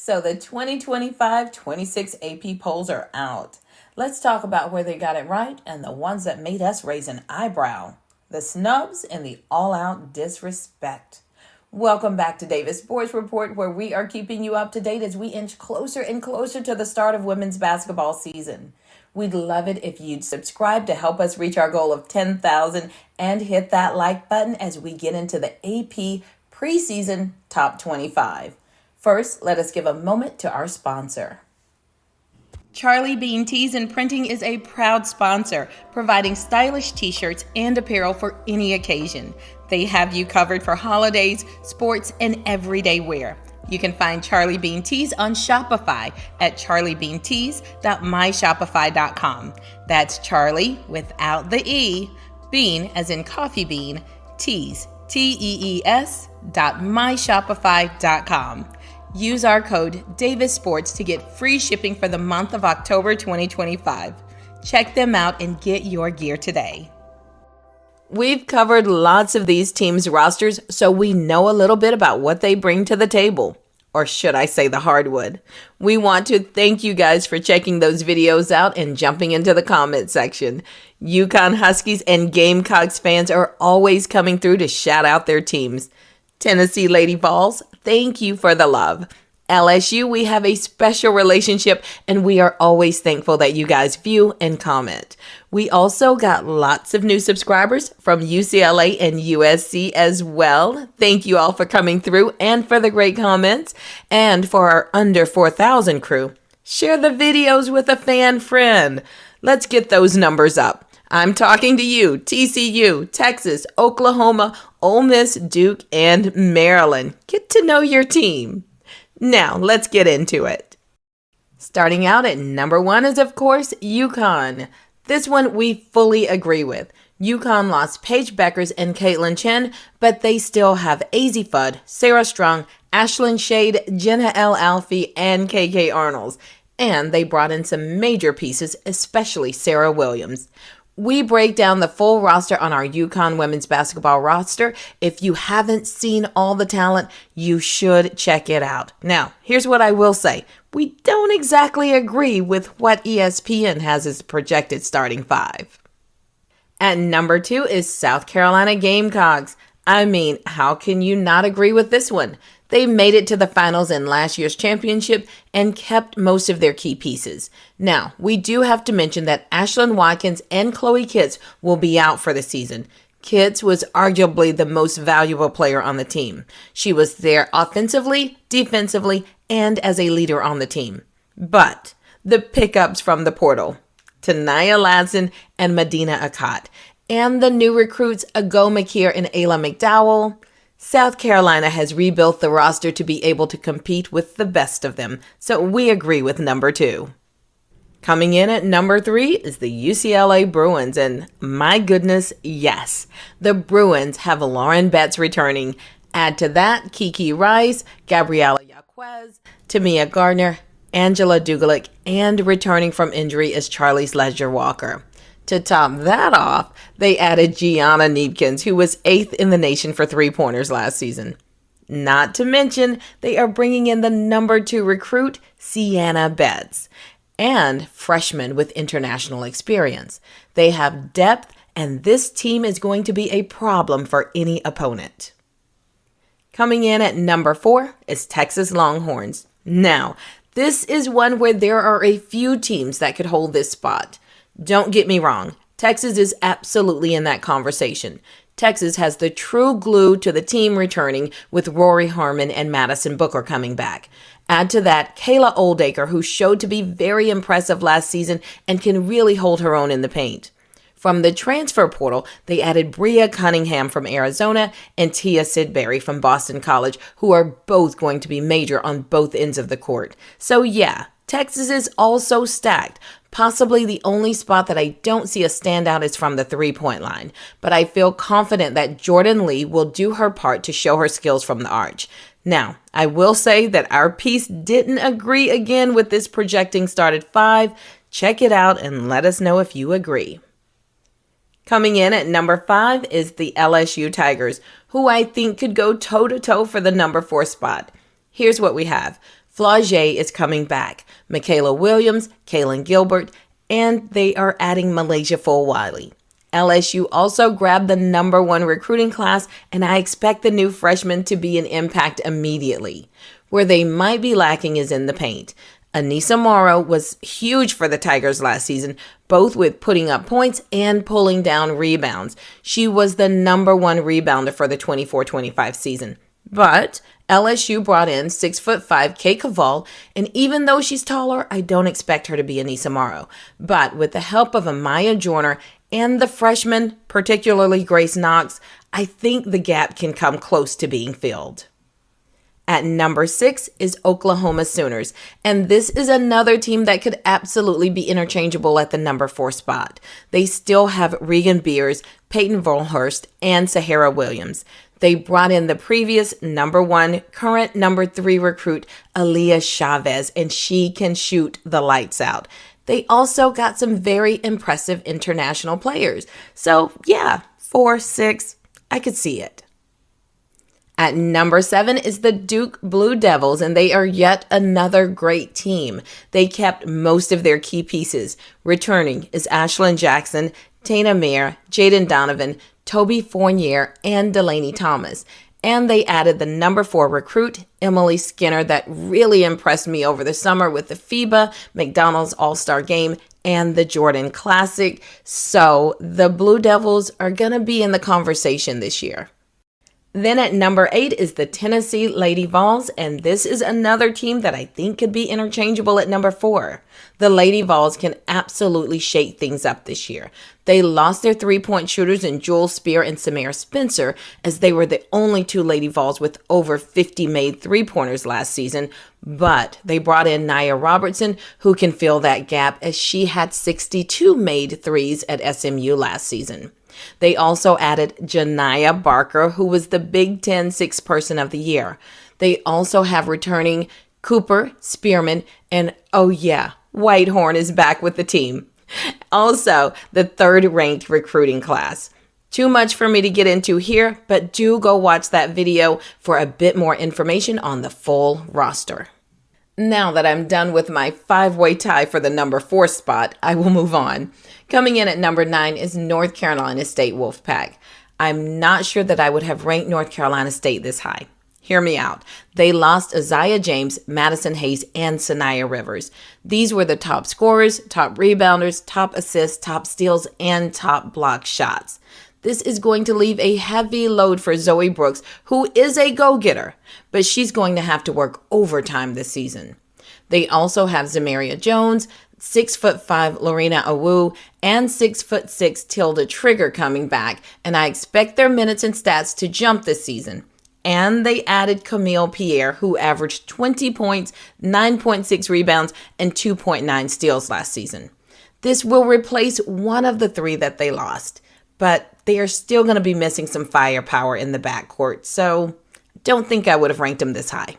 So the 2025-26 AP polls are out. Let's talk about where they got it right and the ones that made us raise an eyebrow. The snubs and the all-out disrespect. Welcome back to Davis Sports Report, where we are keeping you up to date as we inch closer and closer to the start of women's basketball season. We'd love it if you'd subscribe to help us reach our goal of 10,000 and hit that like button as we get into the AP Preseason Top 25. First, let us give a moment to our sponsor. Charlie Bean Tees and Printing is a proud sponsor, providing stylish t-shirts and apparel for any occasion. They have you covered for holidays, sports, and everyday wear. You can find Charlie Bean Tees on Shopify at charliebeantees.myshopify.com. That's Charlie without the E, bean as in coffee bean, tees, tees.myshopify.com. Use our code DAVISSPORTS to get free shipping for the month of October 2025. Check them out and get your gear today. We've covered lots of these teams' rosters, so we know a little bit about what they bring to the table. Or should I say the hardwood. We want to thank you guys for checking those videos out and jumping into the comment section. UConn Huskies and Gamecocks fans are always coming through to shout out their teams. Tennessee Lady Vols, thank you for the love. LSU, we have a special relationship and we are always thankful that you guys view and comment. We also got lots of new subscribers from UCLA and USC as well. Thank you all for coming through and for the great comments. And for our under 4,000 crew, share the videos with a fan friend. Let's get those numbers up. I'm talking to you, TCU, Texas, Oklahoma, Ole Miss, Duke, and Maryland. Get to know your team. Now, let's get into it. Starting out at number 1 is, of course, UConn. This one we fully agree with. UConn lost Paige Beckers and Caitlin Chen, but they still have Azzi Fudd, Sarah Strong, Ashlyn Shade, Jenna L. Alfie, and KK Arnolds. And they brought in some major pieces, especially Sarah Williams. We break down the full roster on our UConn women's basketball roster. If you haven't seen all the talent, you should check it out. Now, here's what I will say. We don't exactly agree with what ESPN has as projected starting 5. At number 2 is South Carolina Gamecocks. I mean, how can you not agree with this one? They made it to the finals in last year's championship and kept most of their key pieces. Now, we do have to mention that Ashlyn Watkins and Chloe Kitts will be out for the season. Kitts was arguably the most valuable player on the team. She was there offensively, defensively, and as a leader on the team. But the pickups from the portal, Tanaya Ladson and Medina Akat, and the new recruits Ago McKeer and Ayla McDowell, South Carolina has rebuilt the roster to be able to compete with the best of them, so we agree with number 2. Coming in at number 3 is the UCLA Bruins, and my goodness, yes, the Bruins have Lauren Betts returning. Add to that Kiki Rice, Gabriela Yaquez, Tamia Gardner, Angela Dugalic, and returning from injury is Charlize Ledger-Walker. To top that off, they added Gianna Neebkins, who was 8th in the nation for three-pointers last season. Not to mention, they are bringing in the number 2 recruit, Sienna Betts, and freshmen with international experience. They have depth, and this team is going to be a problem for any opponent. Coming in at number 4 is Texas Longhorns. Now, this is one where there are a few teams that could hold this spot. Don't get me wrong, Texas is absolutely in that conversation. Texas has the true glue to the team returning with Rory Harmon and Madison Booker coming back. Add to that Kayla Oldacre, who showed to be very impressive last season and can really hold her own in the paint. From the transfer portal, they added Bria Cunningham from Arizona and Tia Sidbury from Boston College, who are both going to be major on both ends of the court. So yeah, Texas is also stacked. Possibly the only spot that I don't see a standout is from the three-point line, but I feel confident that Jordan Lee will do her part to show her skills from the arch. Now, I will say that our piece didn't agree again with this projecting start at 5. Check it out and let us know if you agree. Coming in at number 5 is the LSU Tigers, who I think could go toe-to-toe for the number 4 spot. Here's what we have. Flau'jae is coming back, Michaela Williams, Kaylin Gilbert, and they are adding Malaysia Fulwiley. LSU also grabbed the #1 recruiting class, and I expect the new freshmen to be an impact immediately. Where they might be lacking is in the paint. Anissa Morrow was huge for the Tigers last season, both with putting up points and pulling down rebounds. She was the #1 rebounder for the 24-25 season. But LSU brought in 6'5" Kate Caval, and even though she's taller, I don't expect her to be Anissa Morrow. But with the help of Amaya Joyner and the freshmen, particularly Grace Knox, I think the gap can come close to being filled. At number 6 is Oklahoma Sooners, and this is another team that could absolutely be interchangeable at the number 4 spot. They still have Regan Beers, Peyton Volhurst, and Sahara Williams. They brought in the previous #1, current #3 recruit, Aaliyah Chavez, and she can shoot the lights out. They also got some very impressive international players. So yeah, 4, 6, I could see it. At number 7 is the Duke Blue Devils, and they are yet another great team. They kept most of their key pieces. Returning is Ashlyn Jackson, Tana Mayer, Jaden Donovan, Toby Fournier, and Delaney Thomas. And they added the #4 recruit, Emily Skinner, that really impressed me over the summer with the FIBA, McDonald's All-Star Game, and the Jordan Classic. So the Blue Devils are going to be in the conversation this year. Then at number 8 is the Tennessee Lady Vols, and this is another team that I think could be interchangeable at number 4. The Lady Vols can absolutely shake things up this year. They lost their three-point shooters in Jewel Spear and Samara Spencer, as they were the only 2 Lady Vols with over 50 made three-pointers last season, but they brought in Nia Robertson, who can fill that gap, as she had 62 made threes at SMU last season. They also added Janiyah Barker, who was the Big Ten Sixth Person of the Year. They also have returning Cooper, Spearman, and oh yeah, Whitehorn is back with the team. Also, the 3rd-ranked recruiting class. Too much for me to get into here, but do go watch that video for a bit more information on the full roster. Now that I'm done with my 5-way tie for the number 4 spot, I will move on. Coming in at number 9 is North Carolina State Wolfpack. I'm not sure that I would have ranked North Carolina State this high. Hear me out. They lost Isaiah James, Madison Hayes, and Sanaya Rivers. These were the top scorers, top rebounders, top assists, top steals, and top block shots. This is going to leave a heavy load for Zoe Brooks, who is a go-getter, but she's going to have to work overtime this season. They also have Zamaria Jones, 6'5" Lorena Awu, and 6'6" Tilda Trigger coming back, and I expect their minutes and stats to jump this season. And they added Camille Pierre, who averaged 20 points, 9.6 rebounds, and 2.9 steals last season. This will replace one of the 3 that they lost, but they are still going to be missing some firepower in the backcourt, so don't think I would have ranked them this high.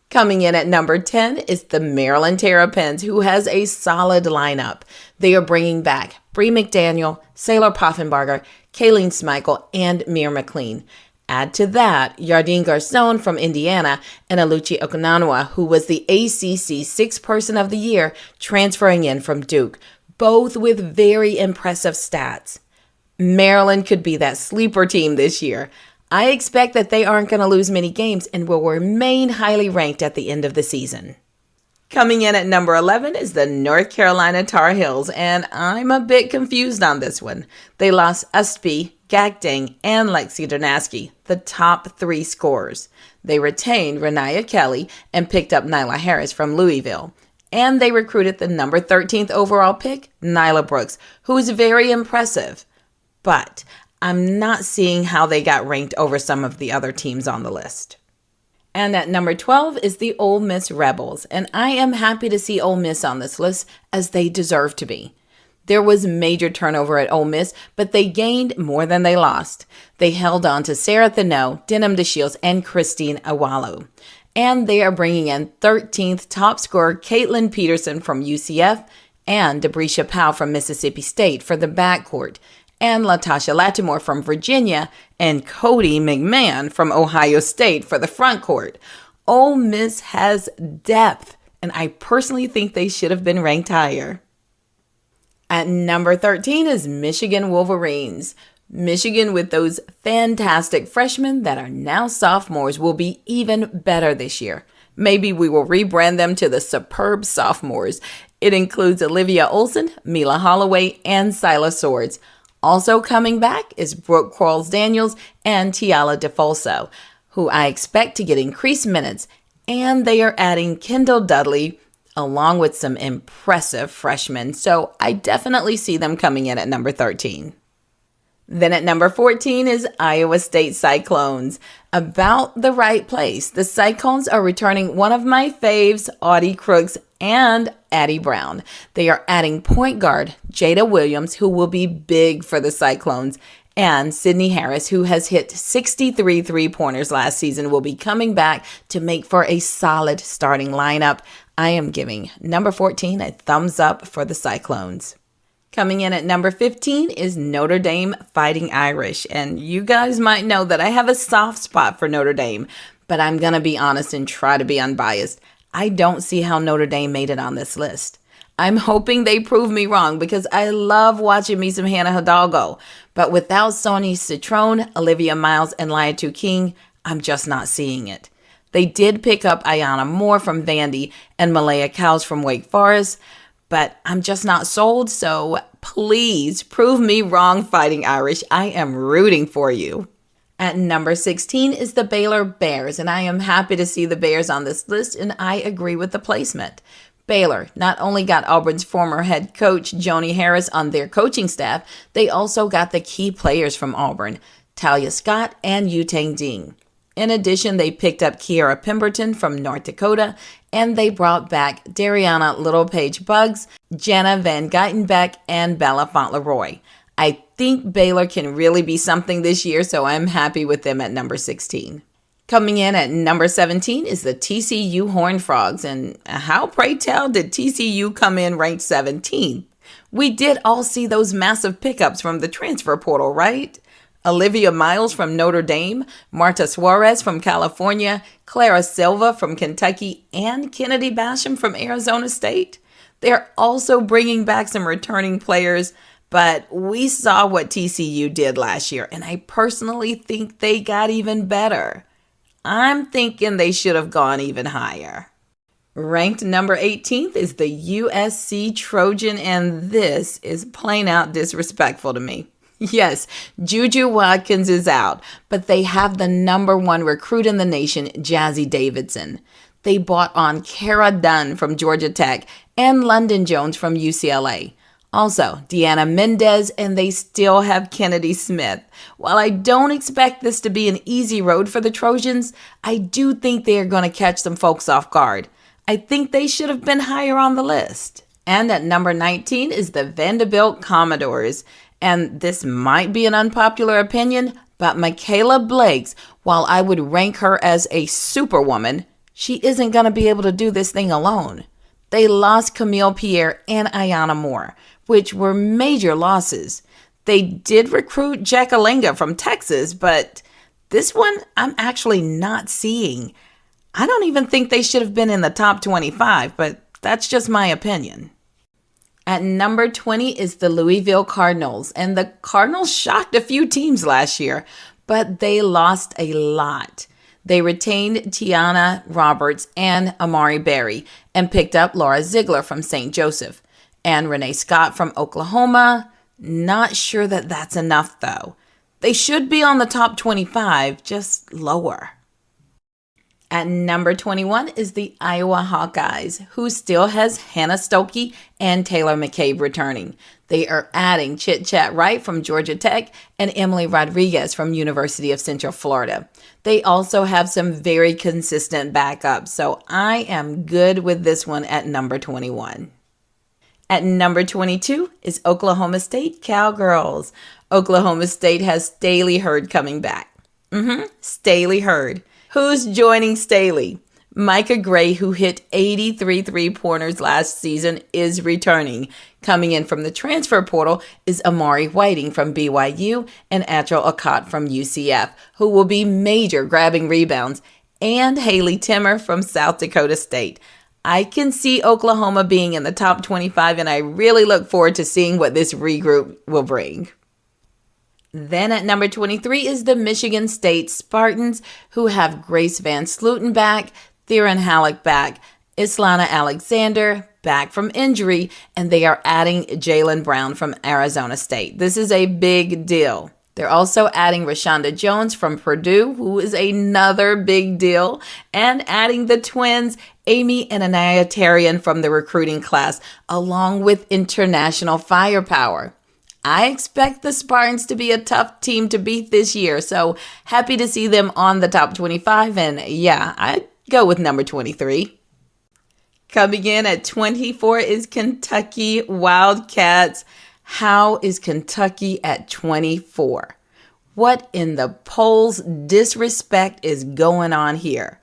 Coming in at number 10 is the Maryland Terrapins, who has a solid lineup. They are bringing back Bree McDaniel, Sailor Poffenbarger, Kayleen Schmeichel, and Mir McLean. Add to that Yardine Garcon from Indiana and Aluchi Okunanwa, who was the ACC Sixth Person of the Year, transferring in from Duke, both with very impressive stats. Maryland could be that sleeper team this year. I expect that they aren't going to lose many games and will remain highly ranked at the end of the season. Coming in at number 11 is the North Carolina Tar Heels, and I'm a bit confused on this one. They lost Usby, Gakdang, and Lexi Donaski, the top 3 scorers. They retained Renaya Kelly and picked up Nyla Harris from Louisville. And they recruited the number 13th overall pick, Nyla Brooks, who is very impressive. But I'm not seeing how they got ranked over some of the other teams on the list. And at number 12 is the Ole Miss Rebels, and I am happy to see Ole Miss on this list, as they deserve to be. There was major turnover at Ole Miss, but they gained more than they lost. They held on to Sarah Thaneau, Denham DeShields, and Christine Awalu. And they are bringing in 13th top scorer Caitlin Peterson from UCF and Debrecia Powell from Mississippi State for the backcourt, and Latasha Lattimore from Virginia, and Cody McMahon from Ohio State for the front court. Ole Miss has depth, and I personally think they should have been ranked higher. At number 13 is Michigan Wolverines. Michigan, with those fantastic freshmen that are now sophomores, will be even better this year. Maybe we will rebrand them to the Superb Sophomores. It includes Olivia Olson, Mila Holloway, and Silas Swords. Also coming back is Brooke Quarles-Daniels and Tiala DeFolso, who I expect to get increased minutes. And they are adding Kendall Dudley, along with some impressive freshmen. So I definitely see them coming in at number 13. Then at number 14 is Iowa State Cyclones. About the right place. The Cyclones are returning one of my faves, Audie Crooks and Addie Brown. They are adding point guard Jada Williams, who will be big for the Cyclones, and Sydney Harris, who has hit 63 three-pointers last season, will be coming back to make for a solid starting lineup. I am giving number 14 a thumbs up for the Cyclones. Coming in at number 15 is Notre Dame Fighting Irish. And you guys might know that I have a soft spot for Notre Dame, but I'm going to be honest and try to be unbiased. I don't see how Notre Dame made it on this list. I'm hoping they prove me wrong because I love watching me some Hannah Hidalgo. But without Sonny Citrone, Olivia Miles, and Liatu King, I'm just not seeing it. They did pick up Ayanna Moore from Vandy and Malaya Cowles from Wake Forest, but I'm just not sold, so please prove me wrong, Fighting Irish. I am rooting for you. At number 16 is the Baylor Bears, and I am happy to see the Bears on this list, and I agree with the placement. Baylor not only got Auburn's former head coach, Joni Harris, on their coaching staff, they also got the key players from Auburn, Talia Scott and Yu-Tang Ding. In addition, they picked up Kiara Pemberton from North Dakota, and they brought back Dariana Littlepage Buggs, Jana Van Geitenbeck, and Bella Fauntleroy. I think Baylor can really be something this year, so I'm happy with them at number 16. Coming in at number 17 is the TCU Horned Frogs, and how, pray tell, did TCU come in ranked 17th? We did all see those massive pickups from the transfer portal, right? Olivia Miles from Notre Dame, Marta Suarez from California, Clara Silva from Kentucky, and Kennedy Basham from Arizona State. They're also bringing back some returning players, but we saw what TCU did last year, and I personally think they got even better. I'm thinking they should have gone even higher. Ranked number 18th is the USC Trojan, and this is plain out disrespectful to me. Yes, Juju Watkins is out, but they have the number one recruit in the nation, Jazzy Davidson. They bought on Kara Dunn from Georgia Tech and London Jones from UCLA. Also, Deanna Mendez, and they still have Kennedy Smith. While I don't expect this to be an easy road for the Trojans, I do think they are going to catch some folks off guard. I think they should have been higher on the list. And at number 19 is the Vanderbilt Commodores. And this might be an unpopular opinion, but Michaela Blakes, while I would rank her as a superwoman, she isn't going to be able to do this thing alone. They lost Camille Pierre and Ayanna Moore, which were major losses. They did recruit Jackalinga from Texas, but this one I'm actually not seeing. I don't even think they should have been in the top 25, but that's just my opinion. At number 20 is the Louisville Cardinals, and the Cardinals shocked a few teams last year, but they lost a lot. They retained Tiana Roberts and Amari Berry and picked up Laura Ziegler from St. Joseph and Renee Scott from Oklahoma. Not sure that that's enough, though. They should be on the top 25, just lower. At number 21 is the Iowa Hawkeyes, who still has Hannah Stokey and Taylor McCabe returning. They are adding Chit Chat Wright from Georgia Tech and Emily Rodriguez from University of Central Florida. They also have some very consistent backups, so I am good with this one at number 21. At number 22 is Oklahoma State Cowgirls. Oklahoma State has Staley Hurd coming back. Staley Hurd. Who's joining Staley? Micah Gray, who hit 83 three-pointers last season, is returning. Coming in from the transfer portal is Amari Whiting from BYU and Atril Akot from UCF, who will be major grabbing rebounds and Haley Timmer from South Dakota State. I can see Oklahoma being in the top 25, and I really look forward to seeing what this regroup will bring. Then at number 23 is the Michigan State Spartans, who have Grace Van Slooten back, Theron Halleck back, Islana Alexander back from injury, and they are adding Jaylen Brown from Arizona State. This is a big deal. They're also adding Rashonda Jones from Purdue, who is another big deal, and adding the twins, Amy and Anaya Tarian from the recruiting class, along with international firepower. I expect the Spartans to be a tough team to beat this year, so happy to see them on the top 25, and yeah, I'd go with number 23. Coming in at 24 is Kentucky Wildcats. How is Kentucky at 24? What in the polls disrespect is going on here?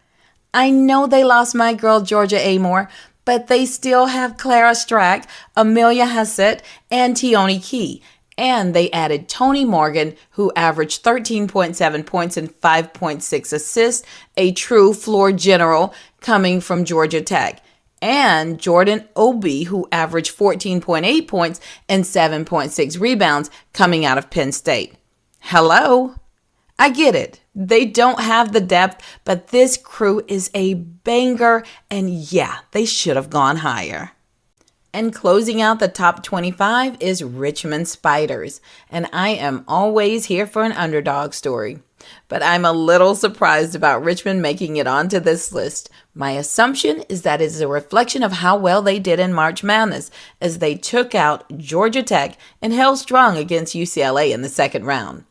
I know they lost my girl Georgia Amore, but they still have Clara Strack, Amelia Hassett, and Tioni Key. And they added Tony Morgan, who averaged 13.7 points and 5.6 assists, a true floor general coming from Georgia Tech. And Jordan Obi, who averaged 14.8 points and 7.6 rebounds coming out of Penn State. Hello? I get it. They don't have the depth, but this crew is a banger, and yeah, they should have gone higher. And closing out the top 25 is Richmond Spiders, and I am always here for an underdog story. But I'm a little surprised about Richmond making it onto this list. My assumption is that it is a reflection of how well they did in March Madness, as they took out Georgia Tech and held strong against UCLA in the second round.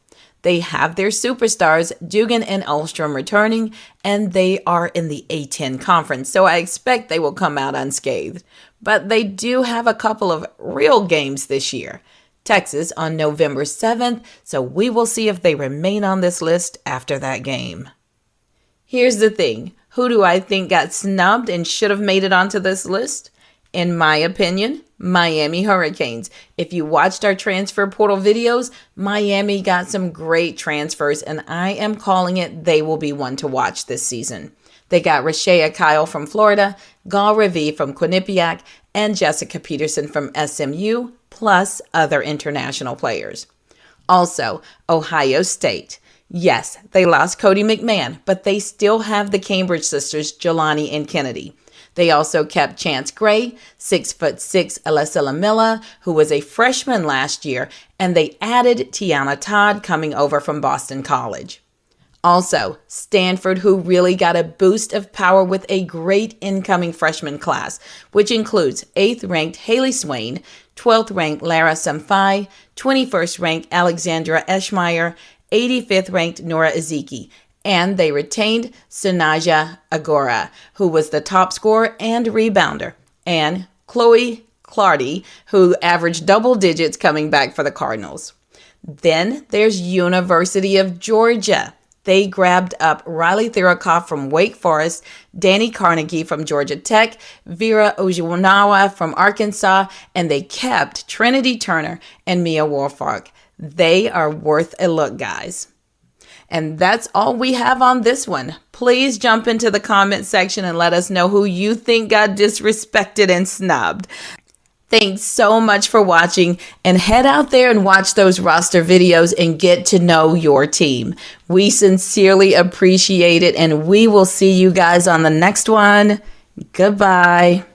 They have their superstars, Dugan and Ulstrom, returning, and they are in the A10 conference, so I expect they will come out unscathed. But they do have a couple of real games this year. Texas on November 7th, so we will see if they remain on this list after that game. Here's the thing. Who do I think got snubbed and should have made it onto this list? In my opinion, Miami Hurricanes. If you watched our transfer portal videos, Miami got some great transfers, and I am calling it they will be one to watch this season. They got Rashea Kyle from Florida, Gal Ravi from Quinnipiac, and Jessica Peterson from SMU, plus other international players. Also, Ohio State. Yes, they lost Cody McMahon, but they still have the Cambridge sisters, Jelani and Kennedy. They also kept Chance Gray, 6'6" Alyssa Lamilla, who was a freshman last year, and they added Tiana Todd coming over from Boston College. Also, Stanford, who really got a boost of power with a great incoming freshman class, which includes 8th-ranked Haley Swain, 12th-ranked Lara Samfai, 21st-ranked Alexandra Eschmeyer, 85th-ranked Nora Ezeki, and they retained Sunaja Agora, who was the top scorer and rebounder, and Chloe Clardy, who averaged double digits coming back for the Cardinals. Then there's University of Georgia. They grabbed up Riley Thirakoff from Wake Forest, Danny Carnegie from Georgia Tech, Vera Ojiwanawa from Arkansas, and they kept Trinity Turner and Mia Woolfolk. They are worth a look, guys. And that's all we have on this one. Please jump into the comment section and let us know who you think got disrespected and snubbed. Thanks so much for watching, and head out there and watch those roster videos and get to know your team. We sincerely appreciate it, and we will see you guys on the next one. Goodbye.